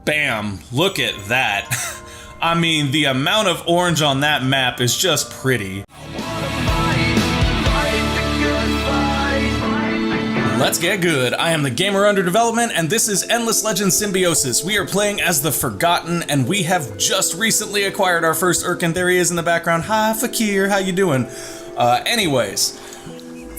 Bam, look at that. I mean, the amount of orange on that map is just pretty. Let's get good. I am the gamer under development, and this is Endless Legends Symbiosis. We are playing as the Forgotten, and we have just recently acquired our first Urkan. There he is in the background. Hi, Fakir, how you doing? Anyways,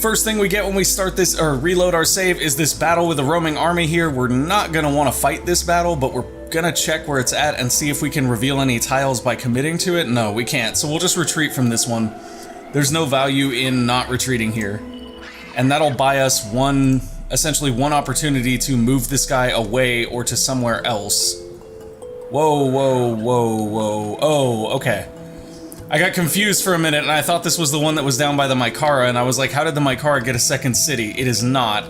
first thing we get when we start this, or reload our save, is this battle with a roaming army here. We're not gonna want to fight this battle, but we're gonna check where it's at and see if we can reveal any tiles by committing to it. No, we can't, so we'll just retreat from this one. There's no value in not retreating here. And that'll buy us essentially one opportunity to move this guy away or to somewhere else. Whoa, whoa, whoa, whoa. Oh, okay. I got confused for a minute and I thought this was the one that was down by the Mykara, and I was like, how did the Mykara get a second city? It is not.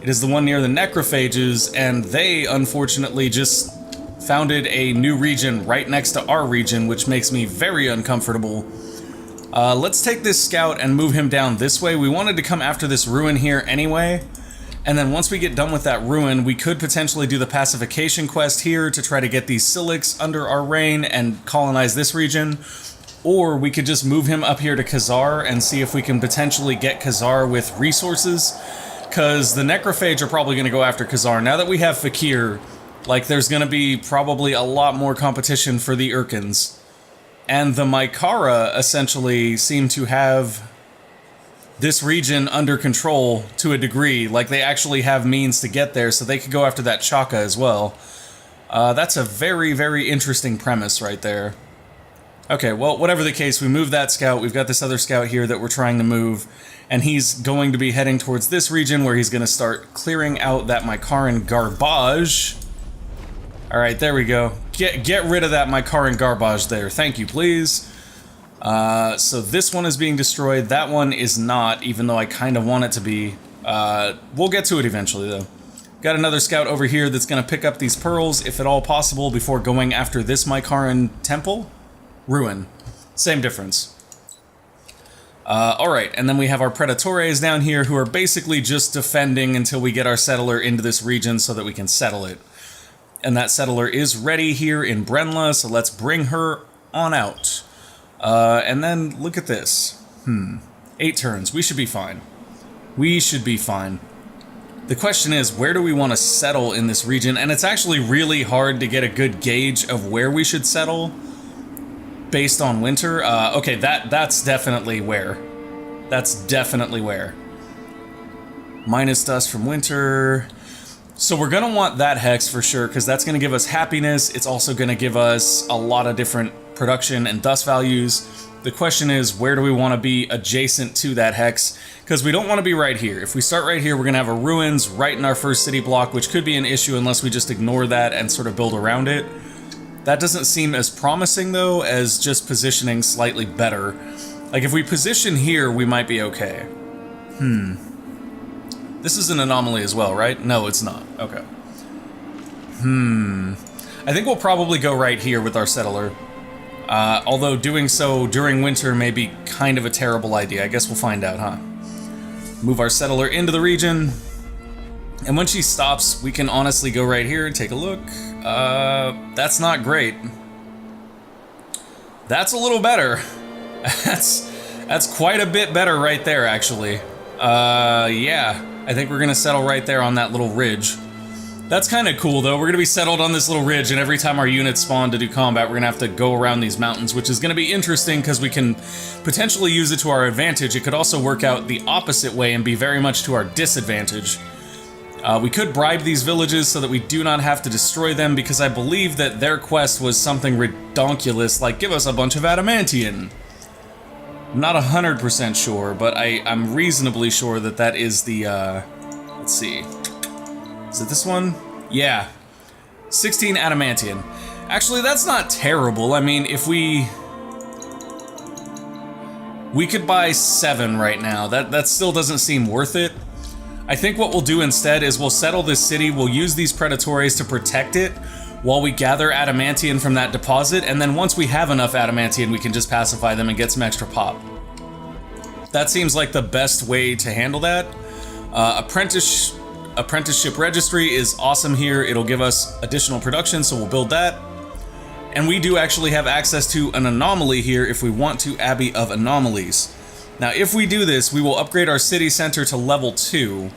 It is the one near the necrophages, and they, unfortunately, just founded a new region right next to our region, which makes me very uncomfortable. Let's take this scout and move him down this way. We wanted to come after this ruin here anyway, and then once we get done with that ruin, we could potentially do the pacification quest here to try to get these Silics under our reign and colonize this region, or we could just move him up here to Kazar and see if we can potentially get Kazar with resources, because the necrophage are probably going to go after Kazar. Now that we have Fakir, like, there's going to be probably a lot more competition for the Urkans. And the Mykara essentially seem to have this region under control to a degree. Like, they actually have means to get there, so they could go after that Chaka as well. That's a very, very interesting premise right there. Okay, well, whatever the case, we move that scout. We've got this other scout here that we're trying to move, and he's going to be heading towards this region where he's going to start clearing out that Mykaran garbage. Alright, there we go. Get rid of that Mykaran garbage there. Thank you, please. So this one is being destroyed. That one is not, even though I kind of want it to be. We'll get to it eventually, though. Got another scout over here that's going to pick up these pearls, if at all possible, before going after this Mykaran temple. Ruin. Same difference. Alright, and then we have our Predatores down here who are basically just defending until we get our settler into this region so that we can settle it. And that settler is ready here in Brenla, so let's bring her on out. And then look at this. 8 turns. We should be fine. We should be fine. The question is, where do we want to settle in this region? And it's actually really hard to get a good gauge of where we should settle based on winter. Okay, that's definitely where. That's definitely where. Minus dust from winter. So we're going to want that hex for sure, because that's going to give us happiness. It's also going to give us a lot of different production and dust values. The question is, where do we want to be adjacent to that hex? Because we don't want to be right here. If we start right here, we're going to have a ruins right in our first city block, which could be an issue unless we just ignore that and sort of build around it. That doesn't seem as promising, though, as just positioning slightly better. Like, if we position here, we might be okay. This is an anomaly as well, right? No, it's not. Okay. I think we'll probably go right here with our settler. Although doing so during winter may be kind of a terrible idea. I guess we'll find out, huh? Move our settler into the region. And when she stops, we can honestly go right here and take a look. That's not great. That's a little better. That's quite a bit better right there, actually. Yeah. I think we're gonna settle right there on that little ridge. That's kind of cool, though. We're gonna be settled on this little ridge, and every time our units spawn to do combat, we're gonna have to go around these mountains, which is gonna be interesting because we can potentially use it to our advantage. It could also work out the opposite way and be very much to our disadvantage. We could bribe these villages so that we do not have to destroy them, because I believe that their quest was something redonkulous, like give us a bunch of adamantium. I'm not 100% sure, but I'm reasonably sure that that is the, let's see. Is it this one? Yeah. 16 adamantium. Actually, that's not terrible. I mean, if we could buy 7 right now. That still doesn't seem worth it. I think what we'll do instead is we'll settle this city, we'll use these Predatores to protect it, while we gather adamantium from that deposit, and then once we have enough adamantium, we can just pacify them and get some extra pop. That seems like the best way to handle that. apprenticeship registry is awesome here. It'll give us additional production, so we'll build that. And we do actually have access to an anomaly here if we want to Abbey of Anomalies. Now, if we do this, we will upgrade our city center to level 2.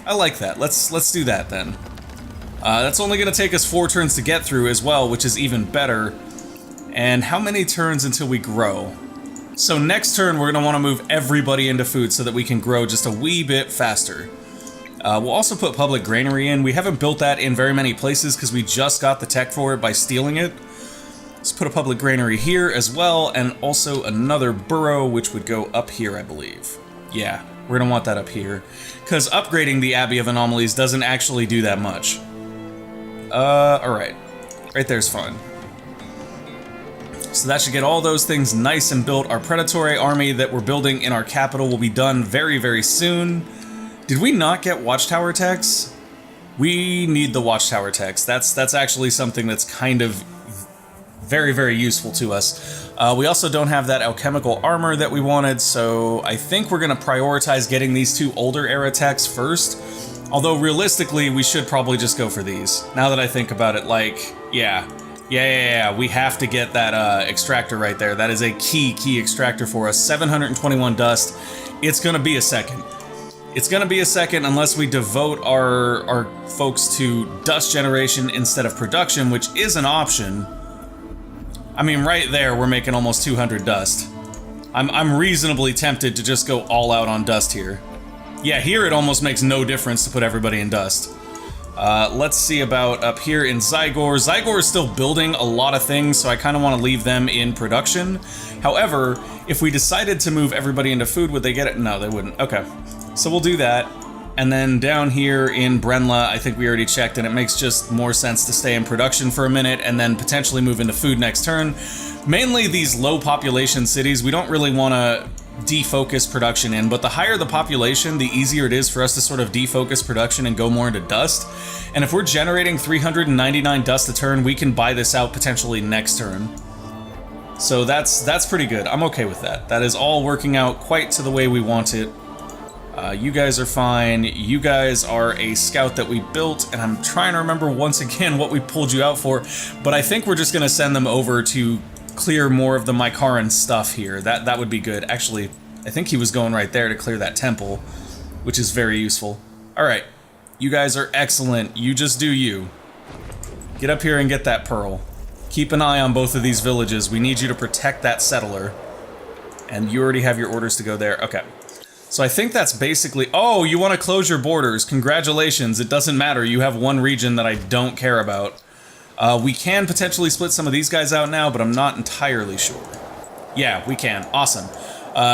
I like that. Let's do that then. That's only going to take us 4 turns to get through as well, which is even better. And how many turns until we grow? So next turn, we're going to want to move everybody into food so that we can grow just a wee bit faster. We'll also put public granary in. We haven't built that in very many places because we just got the tech for it by stealing it. Let's put a public granary here as well, and also another burrow, which would go up here, I believe. Yeah, we're going to want that up here, because upgrading the Abbey of Anomalies doesn't actually do that much. Alright. Right there's fine. So that should get all those things nice and built. Our predatory army that we're building in our capital will be done very, very soon. Did we not get watchtower techs? We need the watchtower techs. That's actually something that's kind of very, very useful to us. We also don't have that alchemical armor that we wanted, so I think we're going to prioritize getting these 2 older era techs first. Although realistically, we should probably just go for these. Now that I think about it, like, yeah, we have to get that extractor right there. That is a key extractor for us. 721 dust. It's gonna be a second. It's gonna be a second unless we devote our folks to dust generation instead of production, which is an option. I mean, right there, we're making almost 200 dust. I'm reasonably tempted to just go all out on dust here. Yeah, here it almost makes no difference to put everybody in dust. Let's see about up here in Zygor. Zygor is still building a lot of things, so I kind of want to leave them in production. However, if we decided to move everybody into food, would they get it? No, they wouldn't. Okay, so we'll do that. And then down here in Brenla, I think we already checked, and it makes just more sense to stay in production for a minute and then potentially move into food next turn. Mainly these low population cities, we don't really want to defocus production in, but the higher the population, the easier it is for us to sort of defocus production and go more into dust. And if we're generating 399 dust a turn, we can buy this out potentially next turn. So that's pretty good. I'm okay with that. That is all working out quite to the way we want it. You guys are fine. You guys are a scout that we built, and I'm trying to remember once again what we pulled you out for, but I think we're just going to send them over to clear more of the Mykaran stuff here. That would be good. Actually, I think he was going right there to clear that temple, which is very useful. Alright, you guys are excellent. You just do you. Get up here and get that pearl. Keep an eye on both of these villages. We need you to protect that settler. And you already have your orders to go there. Okay. So I think that's basically... Oh, you want to close your borders. Congratulations. It doesn't matter. You have one region that I don't care about. We can potentially split some of these guys out now, but I'm not entirely sure. Yeah, we can. Awesome.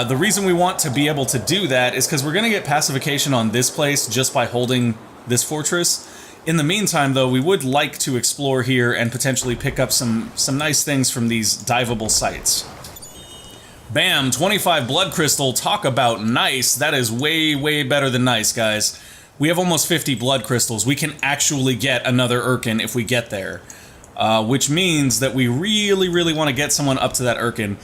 The reason we want to be able to do that is because we're going to get pacification on this place just by holding this fortress. In the meantime, though, we would like to explore here and potentially pick up some nice things from these diveable sites. Bam! 25 blood crystal. Talk about nice. That is way, way better than nice, guys. We have almost 50 blood crystals. We can actually get another Urkan if we get there. Which means that we really, really want to get someone up to that Urkan.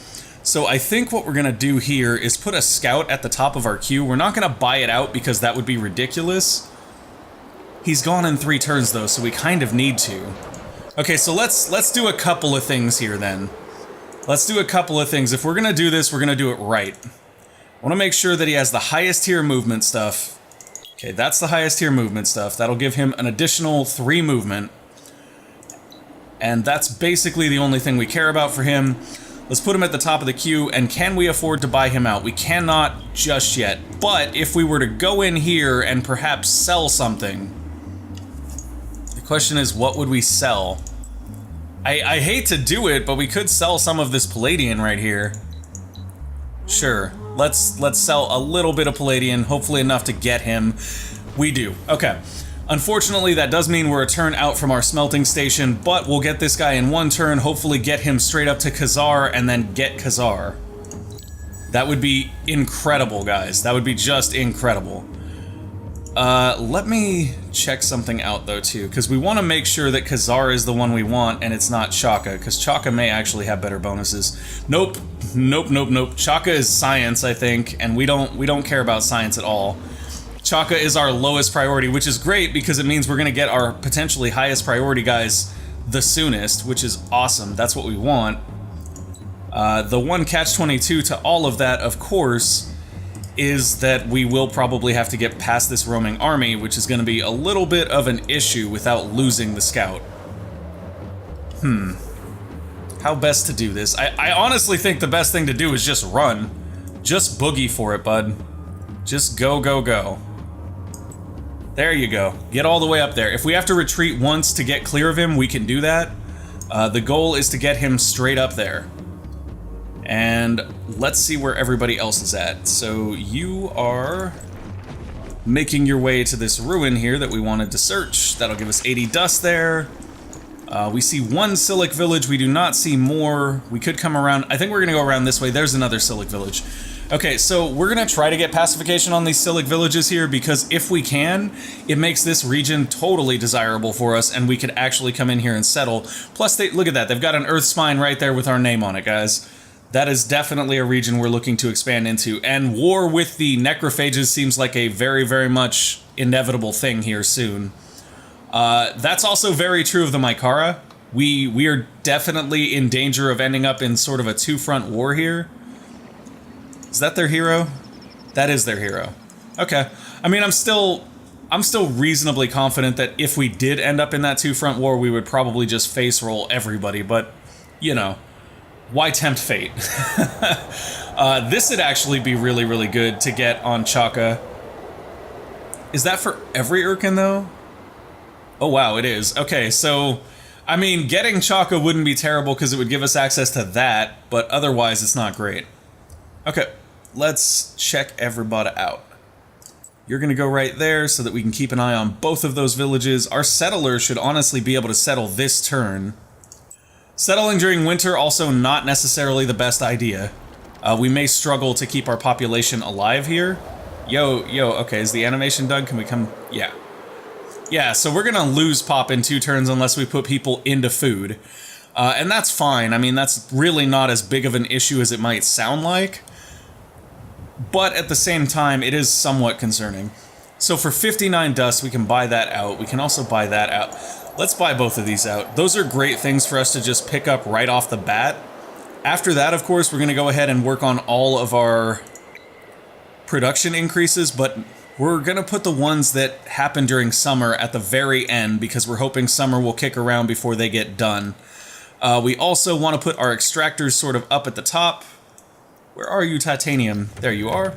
So I think what we're going to do here is put a scout at the top of our queue. We're not going to buy it out because that would be ridiculous. He's gone in 3 turns, though, so we kind of need to. Okay, so let's do a couple of things here, then. Let's do a couple of things. If we're going to do this, we're going to do it right. I want to make sure that he has the highest tier movement stuff. Okay, that's the highest tier movement stuff. That'll give him an additional 3 movement. And that's basically the only thing we care about for him. Let's put him at the top of the queue, and can we afford to buy him out? We cannot just yet. But if we were to go in here and perhaps sell something... The question is, what would we sell? I hate to do it, but we could sell some of this Palladian right here. Sure. Let's sell a little bit of Palladian, hopefully enough to get him. We do. Okay. Unfortunately, that does mean we're a turn out from our smelting station, but we'll get this guy in 1 turn, hopefully get him straight up to Kazar, and then get Kazar. That would be incredible, guys. That would be just incredible. Let me check something out, though, too, because we want to make sure that Kazar is the one we want, and it's not Chaka, because Chaka may actually have better bonuses. Nope. Nope, nope, nope. Chaka is science, I think, and we don't care about science at all. Chaka is our lowest priority, which is great because it means we're going to get our potentially highest priority guys the soonest, which is awesome. That's what we want. The one catch-22 to all of that, of course, is that we will probably have to get past this roaming army, which is going to be a little bit of an issue without losing the scout. How best to do this? I honestly think the best thing to do is just run. Just boogie for it, bud. Just go, go, go. There you go. Get all the way up there. If we have to retreat once to get clear of him, we can do that. The goal is to get him straight up there. And let's see where everybody else is at. So you are making your way to this ruin here that we wanted to search. That'll give us 80 dust there. We see one Silic village. We do not see more. We could come around. I think we're going to go around this way. There's another Silic village. Okay, so we're going to try to get pacification on these Silic villages here because if we can, it makes this region totally desirable for us and we could actually come in here and settle. Plus, look at that. They've got an earth spine right there with our name on it, guys. That is definitely a region we're looking to expand into. And war with the necrophages seems like a very, very much inevitable thing here soon. That's also very true of the Mykara. We are definitely in danger of ending up in sort of a two-front war here. Is that their hero? That is their hero. Okay. I mean, I'm still reasonably confident that if we did end up in that two-front war, we would probably just face roll everybody, but, you know, why tempt fate? This would actually be really, really good to get on Chaka. Is that for every Urkan, though? Oh, wow, it is. Okay, so, I mean, getting Chaka wouldn't be terrible because it would give us access to that, but otherwise it's not great. Okay, let's check everybody out. You're going to go right there so that we can keep an eye on both of those villages. Our settlers should honestly be able to settle this turn. Settling during winter, also not necessarily the best idea. We may struggle to keep our population alive here. Yo, okay, is the animation done? Can we come? Yeah. Yeah, so we're going to lose pop in 2 turns unless we put people into food. And that's fine. I mean, that's really not as big of an issue as it might sound like. But at the same time, it is somewhat concerning. So for 59 dust, we can buy that out. We can also buy that out. Let's buy both of these out. Those are great things for us to just pick up right off the bat. After that, of course, we're going to go ahead and work on all of our production increases, but we're going to put the ones that happen during summer at the very end because we're hoping summer will kick around before they get done. We also want to put our extractors sort of up at the top. Where are you, Titanium? There you are.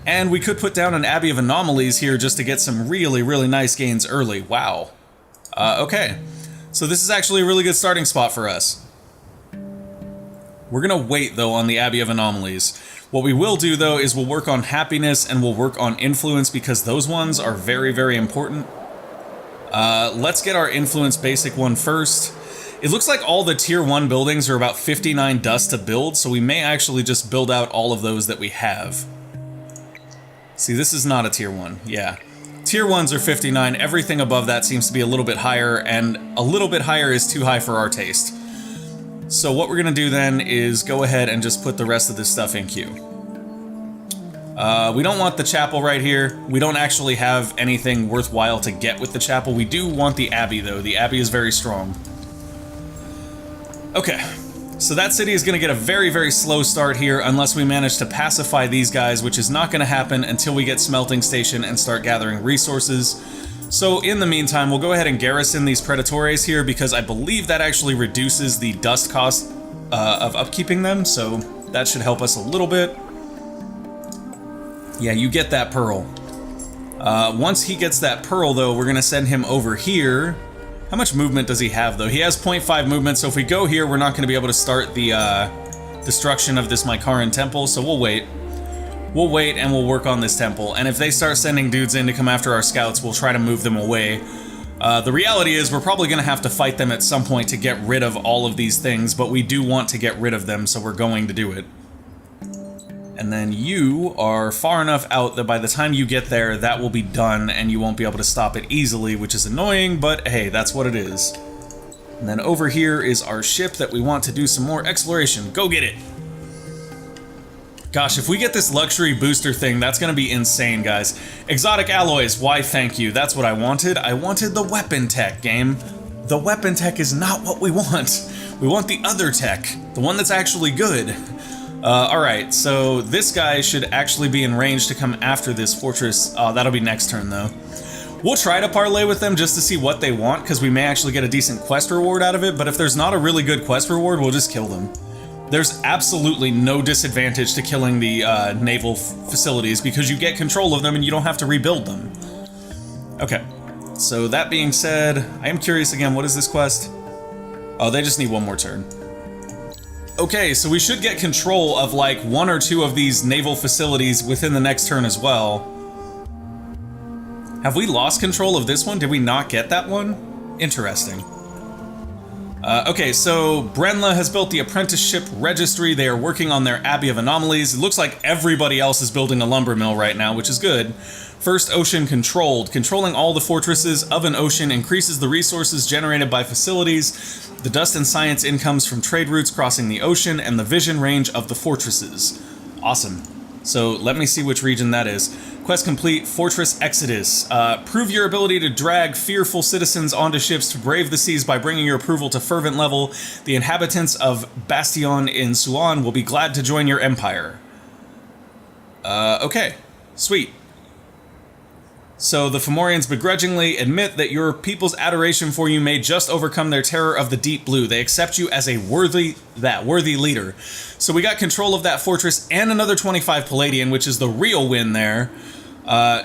And we could put down an Abbey of Anomalies here just to get some really, really nice gains early. Wow. Okay. So this is actually a really good starting spot for us. We're going to wait, though, on the Abbey of Anomalies. What we will do, though, is we'll work on happiness and we'll work on influence because those ones are very, very important. Let's get our influence basic one first. It looks like all the tier 1 buildings are about 59 dust to build, so we may actually just build out all of those that we have. See, this is not a tier 1, yeah. Tier 1s are 59, everything above that seems to be a little bit higher, and a little bit higher is too high for our taste. So what we're gonna do then is go ahead and just put the rest of this stuff in queue. We don't want the chapel right here. We don't actually have anything worthwhile to get with the chapel. We do want the abbey, though. The abbey is very strong. Okay, so that city is going to get a very, very slow start here unless we manage to pacify these guys, which is not going to happen until we get Smelting Station and start gathering resources. So in the meantime, we'll go ahead and garrison these Predatores here because I believe that actually reduces the dust cost of upkeeping them, so that should help us a little bit. Yeah, you get that pearl. Once he gets that pearl, though, we're going to send him over here. How much movement does he have, though? He has 0.5 movement, so if we go here, we're not going to be able to start the destruction of this Mykaran temple, so we'll wait. We'll wait and we'll work on this temple, and if they start sending dudes in to come after our scouts, we'll try to move them away. The reality is we're probably going to have to fight them at some point to get rid of all of these things, but we do want to get rid of them, so we're going to do it. And then you are far enough out that by the time you get there, that will be done and you won't be able to stop it easily, which is annoying, but hey, that's what it is. And then over here is our ship that we want to do some more exploration. Go get it! Gosh, if we get this luxury booster thing, that's gonna be insane, guys. Exotic alloys, why thank you. That's what I wanted. I wanted the weapon tech, game. The weapon tech is not what we want. We want the other tech, the one that's actually good. Alright, so this guy should actually be in range to come after this fortress. That'll be next turn, though. We'll try to parlay with them just to see what they want, because we may actually get a decent quest reward out of it, but if there's not a really good quest reward, we'll just kill them. There's absolutely no disadvantage to killing the naval facilities because you get control of them and you don't have to rebuild them. Okay, so that being said, I am curious again, what is this quest? Oh, they just need one more turn. Okay, so we should get control of like 1 or 2 of these naval facilities within the next turn as well. Have we lost control of this one? Did we not get that one? Interesting. Okay, so Brenla has built the apprenticeship registry. They are working on their Abbey of Anomalies. It looks like everybody else is building a lumber mill right now, which is good. First ocean controlled. Controlling all the fortresses of an ocean increases the resources generated by facilities, the dust and science incomes from trade routes crossing the ocean, and the vision range of the fortresses. Awesome. So let me see which region that is. Quest complete, Fortress Exodus. Prove your ability to drag fearful citizens onto ships to brave the seas by bringing your approval to fervent level. The inhabitants of Bastion in Suan will be glad to join your empire. Okay. Sweet. So the Fomorians begrudgingly admit that your people's adoration for you may just overcome their terror of the deep blue. They accept you as a worthy leader. So we got control of that fortress and another 25 Palladian, which is the real win there.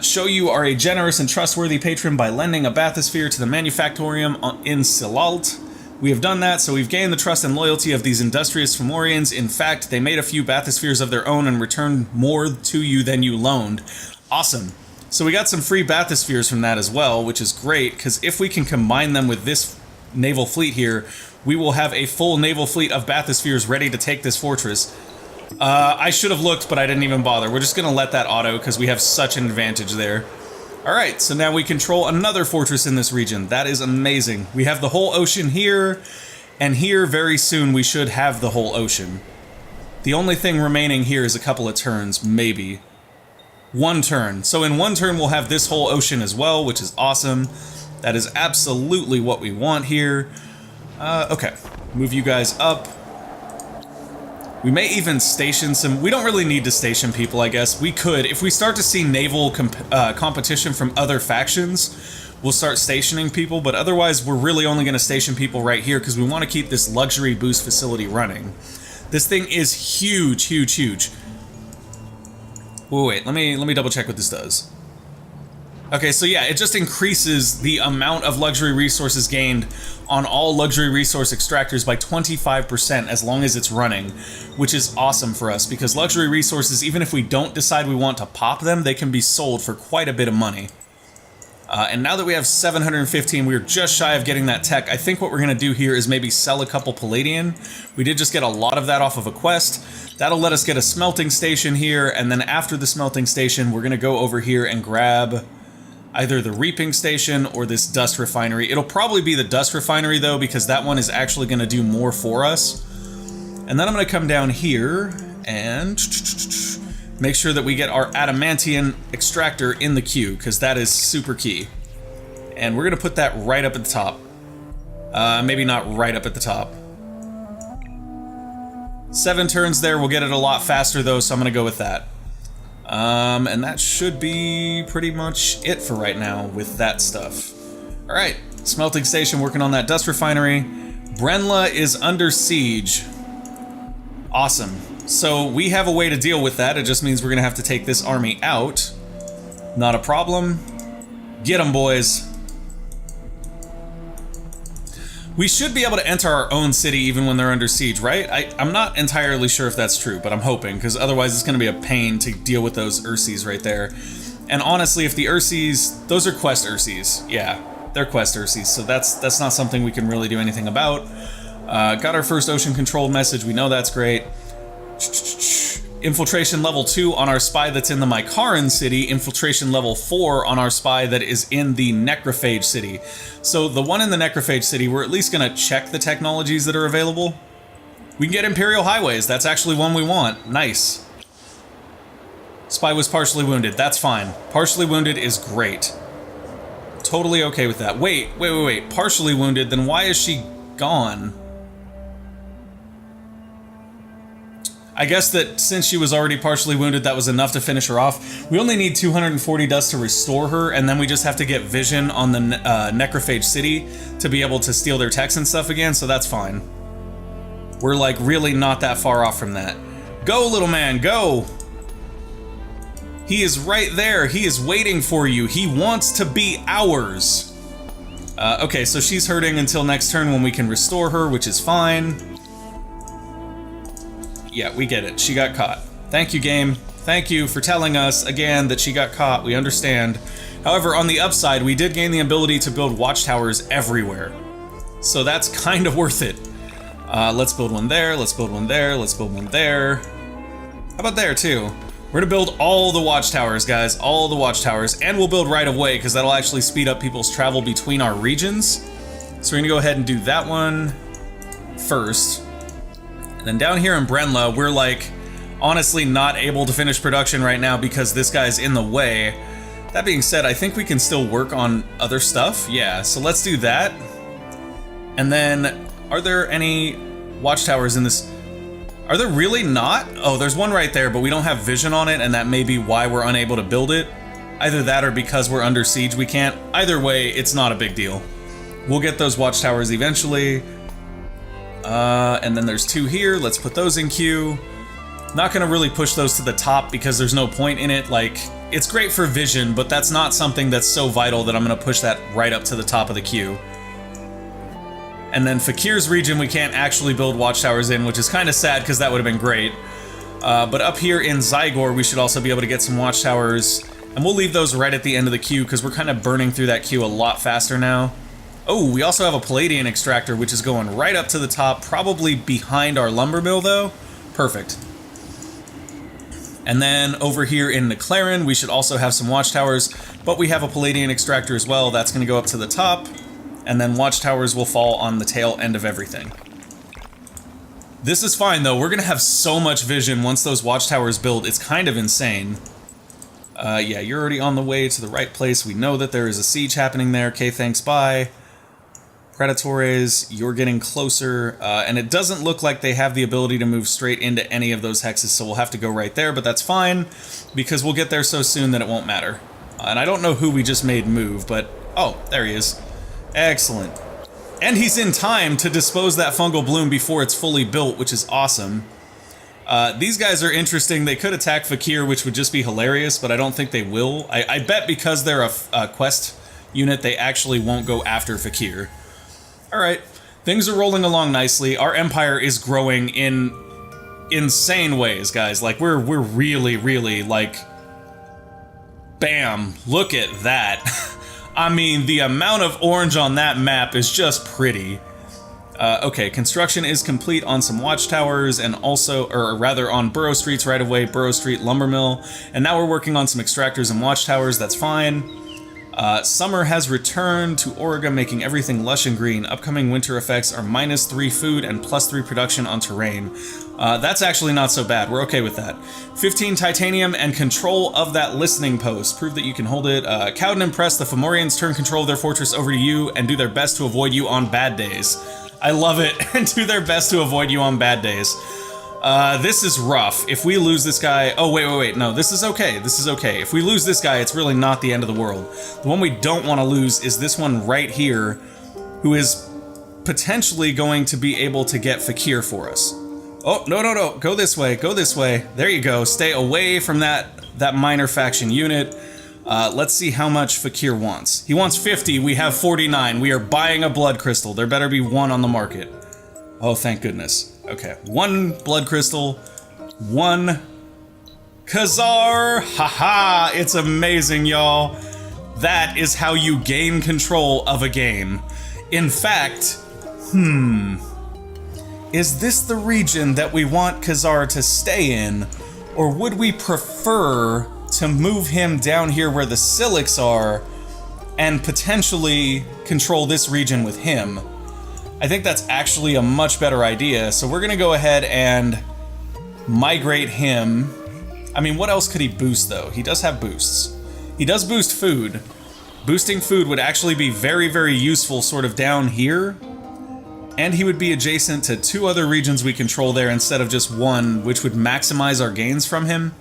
Show you are a generous and trustworthy patron by lending a bathysphere to the Manufactorium in Silalt. We have done that, so we've gained the trust and loyalty of these industrious Fomorians. In fact, they made a few bathyspheres of their own and returned more to you than you loaned. Awesome. So we got some free bathyspheres from that as well, which is great, because if we can combine them with this naval fleet here, we will have a full naval fleet of bathyspheres ready to take this fortress. I should have looked, but I didn't even bother. We're just going to let that auto, because we have such an advantage there. Alright, so now we control another fortress in this region. That is amazing. We have the whole ocean here, and here very soon we should have the whole ocean. The only thing remaining here is a couple of turns, maybe. 1 turn. So in 1 turn we'll have this whole ocean as well, which is awesome. That is absolutely what we want here. Okay, move you guys up. We may even station some... We don't really need to station people, I guess. We could. If we start to see naval competition from other factions, we'll start stationing people, but otherwise we're really only going to station people right here because we want to keep this luxury boost facility running. This thing is huge, huge, huge. Wait, let me double check what this does. Okay, so yeah, it just increases the amount of luxury resources gained on all luxury resource extractors by 25% as long as it's running, which is awesome for us because luxury resources, even if we don't decide we want to pop them, they can be sold for quite a bit of money. And now that we have 715, we're just shy of getting that tech. I think what we're going to do here is maybe sell a couple Palladian. We did just get a lot of that off of a quest. That'll let us get a smelting station here, and then after the smelting station, we're going to go over here and grab either the reaping station or this dust refinery. It'll probably be the dust refinery, though, because that one is actually going to do more for us. And then I'm going to come down here and make sure that we get our adamantium extractor in the queue, because that is super key. And we're going to put that right up at the top. Maybe not right up at the top. 7 turns there, we'll get it a lot faster though, so I'm going to go with that. And that should be pretty much it for right now with that stuff. Alright, smelting station working on that dust refinery. Brenla is under siege. Awesome. So we have a way to deal with that. It just means we're going to have to take this army out. Not a problem. Get them, boys. We should be able to enter our own city even when they're under siege, right? I'm not entirely sure if that's true, but I'm hoping, because otherwise it's going to be a pain to deal with those Ursies right there. And honestly, if the Ursies... Those are quest Ursies. Yeah, they're quest Ursies, so that's not something we can really do anything about. Got our first ocean control message. We know that's great. Infiltration level 2 on our spy that's in the Mykaran city, infiltration level 4 on our spy that is in the Necrophage city. So the one in the Necrophage city, we're at least going to check the technologies that are available. We can get Imperial Highways, that's actually one we want. Nice. Spy was partially wounded. That's fine. Partially wounded is great. Totally okay with that. Wait. Partially wounded, then why is she gone? I guess that since she was already partially wounded, that was enough to finish her off. We only need 240 dust to restore her, and then we just have to get vision on the Necrophage City to be able to steal their techs and stuff again, so that's fine. We're like really not that far off from that. Go, little man, go! He is right there. He is waiting for you. He wants to be ours. Okay, so she's hurting until next turn when we can restore her, which is fine. Yeah, we get it. She got caught. Thank you, game. Thank you for telling us again that she got caught. We understand. However, on the upside, we did gain the ability to build watchtowers everywhere. So that's kind of worth it. Let's build one there. Let's build one there. Let's build one there. How about there, too? We're gonna build all the watchtowers, guys, all the watchtowers, and we'll build right of way because that'll actually speed up people's travel between our regions. So we're gonna go ahead and do that one first. And then down here in Brenla, we're like honestly not able to finish production right now because this guy's in the way. That being said, I think we can still work on other stuff. Yeah, so let's do that. And then, are there any watchtowers in this? Are there really not? Oh, there's one right there, but we don't have vision on it, and that may be why we're unable to build it. Either that or because we're under siege, we can't. Either way, it's not a big deal. We'll get those watchtowers eventually. And then there's two here. Let's put those in queue. Not gonna really push those to the top because there's no point in it. Like, it's great for vision, but that's not something that's so vital that I'm gonna push that right up to the top of the queue. And then Fakir's region we can't actually build watchtowers in, which is kind of sad because that would have been great. But up here in Zygor, we should also be able to get some watchtowers. And we'll leave those right at the end of the queue because we're kind of burning through that queue a lot faster now. Oh, we also have a Palladian extractor, which is going right up to the top, probably behind our lumber mill, though. Perfect. And then over here in McLaren, we should also have some watchtowers, but we have a Palladian extractor as well. That's going to go up to the top. And then watchtowers will fall on the tail end of everything. This is fine, though. We're going to have so much vision once those watchtowers build. It's kind of insane. Yeah, you're already on the way to the right place. We know that there is a siege happening there. Okay, thanks, bye. Predatores, you're getting closer. And it doesn't look like they have the ability to move straight into any of those hexes, so we'll have to go right there, but that's fine, because we'll get there so soon that it won't matter. And I don't know who we just made move, but... oh, there he is. Excellent. And he's in time to dispose that fungal bloom before it's fully built, which is awesome. These guys are interesting. They could attack Fakir, which would just be hilarious, but I don't think they will. I bet because they're a quest unit, they actually won't go after Fakir. Alright, things are rolling along nicely. Our empire is growing in insane ways, guys. Like, we're really, really, like... bam, look at that. I mean, the amount of orange on that map is just pretty. Okay, construction is complete on some watchtowers and also, or rather on Burrow Street's right away, Burrow Street Lumber Mill. And now we're working on some extractors and watchtowers, that's fine. Summer has returned to Auriga, making everything lush and green. Upcoming winter effects are -3 food and +3 production on terrain. That's actually not so bad. We're okay with that. 15 titanium and control of that listening post. Prove that you can hold it. Cowden and Press, the Fomorians turn control of their fortress over to you and do their best to avoid you on bad days. I love it. And do their best to avoid you on bad days. This is rough. If we lose this guy... oh, wait. No, this is okay. This is okay. If we lose this guy, it's really not the end of the world. The one we don't want to lose is this one right here, who is potentially going to be able to get Fakir for us. Oh, no. Go this way. Go this way. There you go. Stay away from that minor faction unit. Let's see how much Fakir wants. He wants 50. We have 49. We are buying a blood crystal. There better be one on the market. Oh, thank goodness. Okay, 1 blood crystal, 1 Kazar. Haha, it's amazing, y'all. That is how you gain control of a game. In fact, is this the region that we want Kazar to stay in, or would we prefer to move him down here where the Silics are and potentially control this region with him? I think that's actually a much better idea, so we're gonna go ahead and migrate him I mean, what else could he boost, though? He does have boosts. He does boost food. Boosting food would actually be very, very useful sort of down here. And he would be adjacent to 2 other regions we control there instead of just 1, which would maximize our gains from him.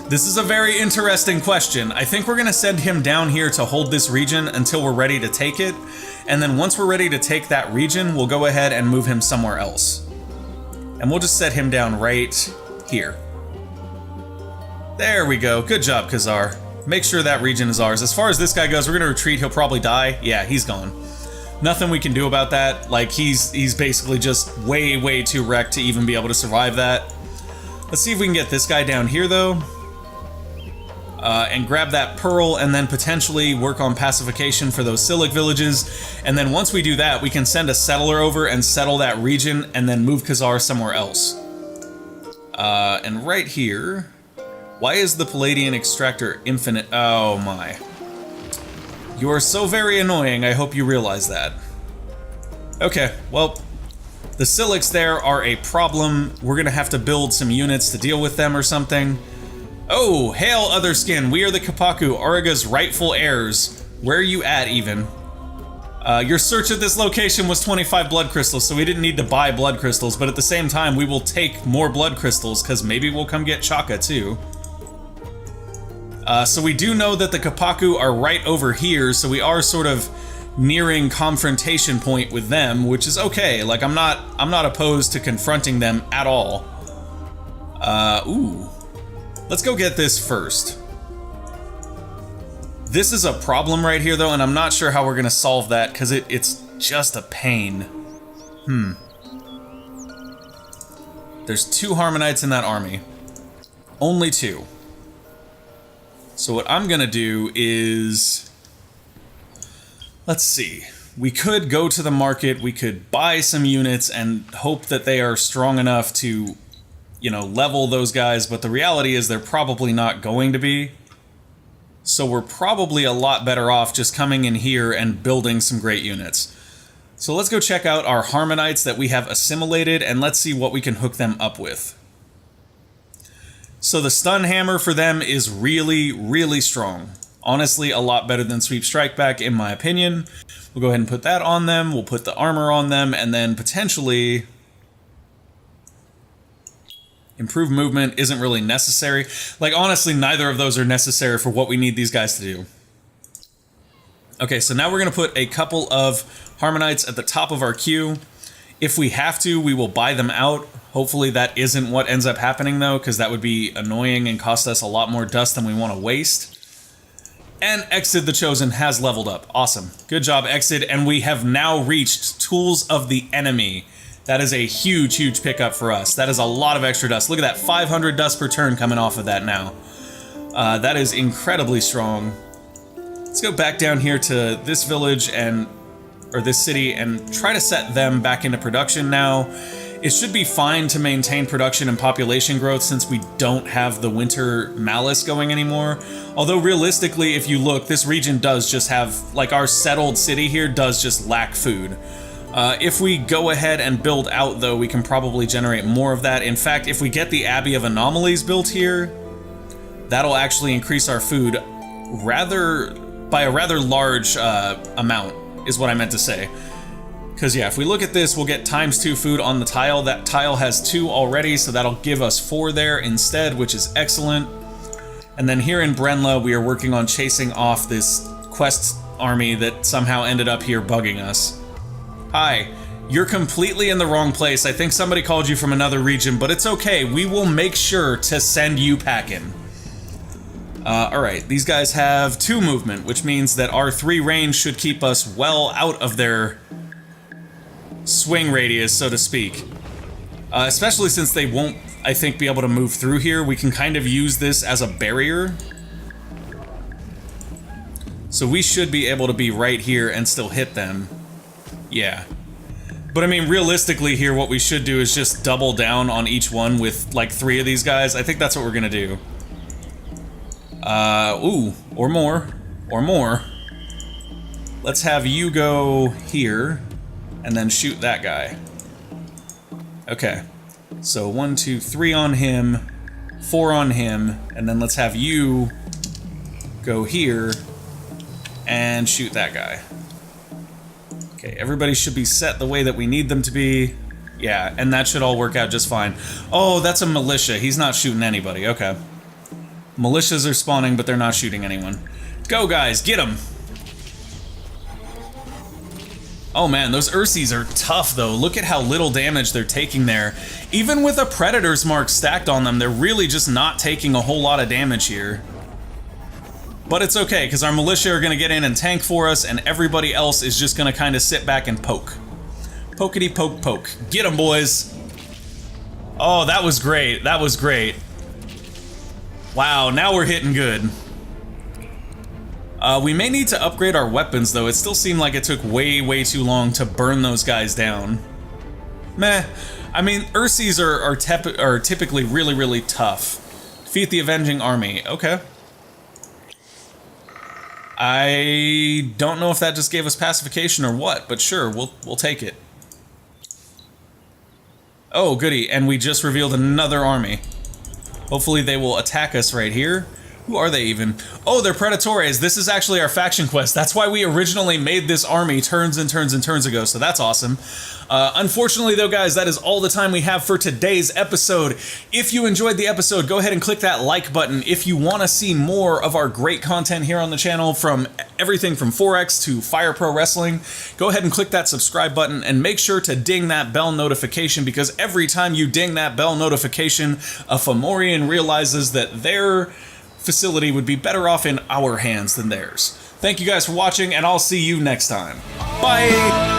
This is a very interesting question. I think we're going to send him down here to hold this region until we're ready to take it. And then once we're ready to take that region, we'll go ahead and move him somewhere else. And we'll just set him down right here. There we go. Good job, Kazar. Make sure that region is ours. As far as this guy goes, we're going to retreat. He'll probably die. Yeah, he's gone. Nothing we can do about that. Like, he's basically just way, way too wrecked to even be able to survive that. Let's see if we can get this guy down here, though. And grab that pearl, and then potentially work on pacification for those Silic villages. And then once we do that, we can send a settler over and settle that region, and then move Kazar somewhere else. And right here... Why is the Palladian extractor infinite? Oh my. You are so very annoying, I hope you realize that. Okay, well, the Silics there are a problem. We're gonna have to build some units to deal with them or something. Oh, hail other skin, we are the Kapaku, Auriga's rightful heirs. Where are you at, even? Your search at this location was 25 blood crystals, so we didn't need to buy blood crystals, but at the same time, we will take more blood crystals, because maybe we'll come get Chaka, too. So we do know that the Kapaku are right over here, so we are sort of nearing confrontation point with them, which is okay. Like, I'm not opposed to confronting them at all. Ooh. Let's go get this first. This is a problem right here, though, and I'm not sure how we're gonna solve that, because it's just a pain. There's 2 Harmonites in that army. Only 2. So what I'm gonna do is... Let's see. We could go to the market, we could buy some units and hope that they are strong enough to, you know, level those guys, but the reality is they're probably not going to be. So we're probably a lot better off just coming in here and building some great units. So let's go check out our Harmonites that we have assimilated, and let's see what we can hook them up with. So the stun hammer for them is really, really strong. Honestly, a lot better than Sweep Strike Back, in my opinion. We'll go ahead and put that on them, we'll put the armor on them, and then potentially... Improved movement isn't really necessary. Like, honestly, neither of those are necessary for what we need these guys to do. Okay, so now we're going to put a couple of Harmonites at the top of our queue. If we have to, we will buy them out. Hopefully that isn't what ends up happening, though, because that would be annoying and cost us a lot more dust than we want to waste. And Exid the Chosen has leveled up. Awesome. Good job, Exid. And we have now reached Tools of the Enemy. That is a huge, huge pickup for us. That is a lot of extra dust. Look at that, 500 dust per turn coming off of that now. That is incredibly strong. Let's go back down here to this village or this city and try to set them back into production now. It should be fine to maintain production and population growth since we don't have the winter malice going anymore. Although realistically, if you look, this region does just have, like, our settled city here does just lack food. If we go ahead and build out, though, we can probably generate more of that. In fact, if we get the Abbey of Anomalies built here, that'll actually increase our food by a rather large amount, is what I meant to say. Because, yeah, if we look at this, we'll get ×2 food on the tile. That tile has 2 already, so that'll give us 4 there instead, which is excellent. And then here in Brenla, we are working on chasing off this quest army that somehow ended up here bugging us. Hi, you're completely in the wrong place. I think somebody called you from another region, but it's okay. We will make sure to send you packing. Alright, these guys have 2 movement, which means that our 3 range should keep us well out of their swing radius, so to speak. Especially since they won't, I think, be able to move through here. We can kind of use this as a barrier. So we should be able to be right here and still hit them. Yeah. But I mean, realistically here, what we should do is just double down on each one with, like, 3 of these guys. I think that's what we're gonna do. Ooh, or more. Let's have you go here, and then shoot that guy. Okay. So 1, 2, 3 on him, 4 on him, and then let's have you go here and shoot that guy. Okay, everybody should be set the way that we need them to be. Yeah, and that should all work out just fine. Oh, that's a militia. He's not shooting anybody. Okay. Militias are spawning, but they're not shooting anyone. Go, guys, get them! Oh man, those Ursies are tough though. Look at how little damage they're taking there. Even with a Predator's mark stacked on them, they're really just not taking a whole lot of damage here. But it's okay, because our militia are going to get in and tank for us, and everybody else is just going to kind of sit back and poke. Pokety poke poke. Get them, boys! Oh, that was great. That was great. Wow, now we're hitting good. We may need to upgrade our weapons, though. It still seemed like it took way too long to burn those guys down. Meh. I mean, Ursies are typically really tough. Defeat the Avenging Army. Okay. I don't know if that just gave us pacification or what, but sure, we'll take it. Oh, goody, and we just revealed another army. Hopefully they will attack us right here. Who are they even? Oh, they're Predatores. This is actually our faction quest. That's why we originally made this army turns and turns ago, so that's awesome. Unfortunately though, guys, that is all the time we have for today's episode. If you enjoyed the episode, go ahead and click that like button. If you want to see more of our great content here on the channel, from everything from 4X to Fire Pro Wrestling, go ahead and click that subscribe button and make sure to ding that bell notification, because every time you ding that bell notification, a Fomorian realizes that their facility would be better off in our hands than theirs. Thank you guys for watching, and I'll see you next time. Bye!